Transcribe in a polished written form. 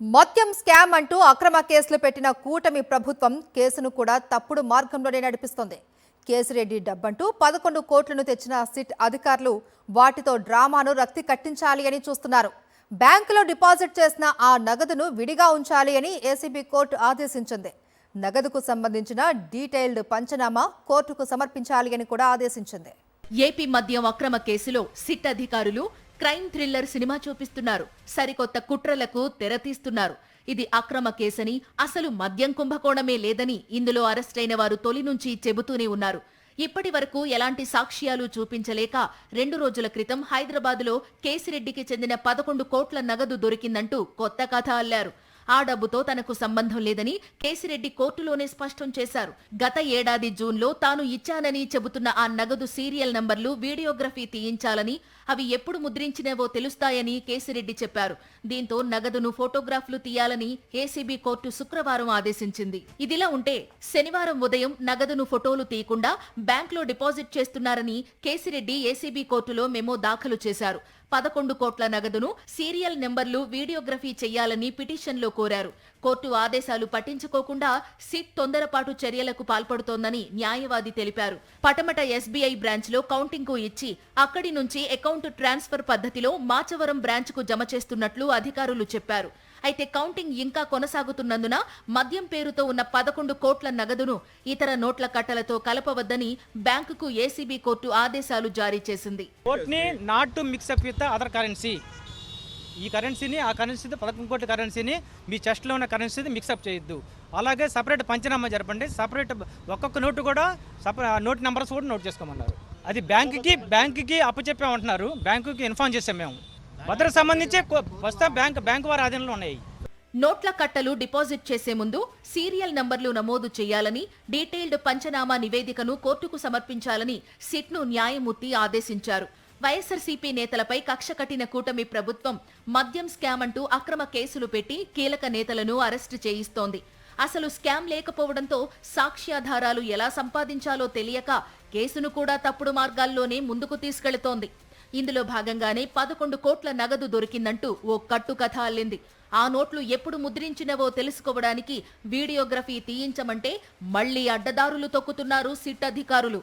మద్యం స్కామ్ అంటూ అక్రమ కేసులు పెట్టిన కూటమి ప్రభుత్వం కేసును కూడా తప్పుడు మార్గంలోనే నడిపిస్తోంది. కేసిరెడ్డి డబ్బంటూ 11 కోట్లను తెచ్చిన సిట్ అధికారులు వాటితో డ్రామాను రక్తి కట్టించాలి అని చూస్తున్నారు. బ్యాంకులో డిపాజిట్ చేసిన ఆ నగదును విడిగా ఉంచాలి అని ఏసీబీ కోర్టు ఆదేశించింది. నగదుకు సంబంధించిన డీటెయిల్డ్ పంచనామా కోర్టుకు సమర్పించాలి అని కూడా ఆదేశించింది. ఏపీ మద్యం అక్రమ కేసులో సిట్ అధికారులు క్రైమ్ థ్రిల్లర్ సినిమా చూపిస్తున్నారు. సరికొత్త కుట్రలకు తెరతీస్తున్నారు. ఇది అక్రమ కేసని, అసలు మద్యం కుంభకోణమే లేదని ఇందులో అరెస్టైన వారు తొలి నుంచి చెబుతూనే ఉన్నారు. ఇప్పటి వరకు ఎలాంటి సాక్ష్యాలు చూపించలేక 2 రోజుల క్రితం హైదరాబాదులో కేసిరెడ్డికి చెందిన 11 కోట్ల నగదు దొరికిందంటూ కొత్త కథ అల్లారు. ఆ డబ్బుతో తనకు సంబంధం లేదని కేసిరెడ్డి కోర్టులోనే స్పష్టం చేశారు. గత ఏడాది జూన్లో తాను ఇచ్చానని చెబుతున్న ఆ నగదు సీరియల్ నంబర్లు వీడియోగ్రఫీ తీయించాలని, అవి ఎప్పుడు ముద్రించినవో తెలుస్తాయని కేసిరెడ్డి చెప్పారు. దీంతో నగదును ఫోటోగ్రాఫ్లు తీయాలని ఏసీబీ కోర్టు శుక్రవారం ఆదేశించింది. ఇదిలా ఉంటే శనివారం ఉదయం నగదును ఫోటోలు తీయకుండా బ్యాంకులో డిపాజిట్ చేస్తున్నారని కేసిరెడ్డి ఏసీబీ కోర్టులో మెమో దాఖలు చేశారు. 11 కోట్ల నగదును సీరియల్ నెంబర్లు వీడియోగ్రఫీ చేయాలని పిటిషన్లో కోరారు. కోర్టు ఆదేశాలు పట్టించుకోకుండా సిట్ తొందరపాటు చర్యలకు పాల్పడుతోందని న్యాయవాది తెలిపారు. పటమట ఎస్బీఐ బ్రాంచ్లో కౌంటింగ్ కు ఇచ్చి అక్కడి నుంచి అకౌంట్ ట్రాన్స్ఫర్ పద్ధతిలో మాచవరం బ్రాంచ్కు జమ చేస్తున్నట్లు అధికారులు చెప్పారు. అయితే కౌంటింగ్ ఇంకా కొనసాగుతున్నందున మద్యం పేరుతో ఉన్న 11 కోట్ల నగదును ఇతర నోట్ల కట్టలతో కలపవద్దని బ్యాంకుకు ఏసీబీ కోర్టు ఆదేశాలు జారీ చేసింది. అదర్ కరెన్సీ, ఈ కరెన్సీని ఆ కరెన్సీతో 11 కోట్ల కరెన్సీని మీ చెస్ట్లో ఉన్న కరెన్సీని మిక్సప్ చేయొద్దు. అలాగే సపరేట్ పంచనామా జరపండి. సపరేట్ ఒక్కొక్క నోటు కూడా నోట్ నెంబర్స్ కూడా నోట్ చేసుకోమన్నారు. అది బ్యాంకుకి అప్పచెప్పామంటున్నారు. బ్యాంకుకి ఇన్ఫార్మ్ చేసాం మేము. భద్రత సంబంధించి బ్యాంకు వారి ఆధీనంలో ఉన్నాయి. నోట్ల కట్టలు డిపాజిట్ చేసే ముందు సీరియల్ నంబర్లు నమోదు చేయాలని, డీటెయిల్డ్ పంచనామా నివేదికను కోర్టుకు సమర్పించాలని సిట్ను న్యాయమూర్తి ఆదేశించారు. వైఎస్ఆర్సీపీ నేతలపై కక్ష కట్టిన కూటమి ప్రభుత్వం మద్యం స్కామ్ అంటూ అక్రమ కేసులు పెట్టి కీలక నేతలను అరెస్టు చేయిస్తోంది. అసలు స్కామ్ లేకపోవడంతో సాక్ష్యాధారాలు ఎలా సంపాదించాలో తెలియక కేసును కూడా తప్పుడు మార్గాల్లోనే ముందుకు తీసుకెళుతోంది. ఇందులో భాగంగానే 11 కోట్ల నగదు దొరికిందంటూ ఓ కట్టు కథ అల్లింది. ఆ నోట్లు ఎప్పుడు ముద్రించినవో తెలుసుకోవడానికి వీడియోగ్రఫీ తీయించమంటే మళ్లీ అడ్డదారులు తొక్కుతున్నారు సిట్ అధికారులు.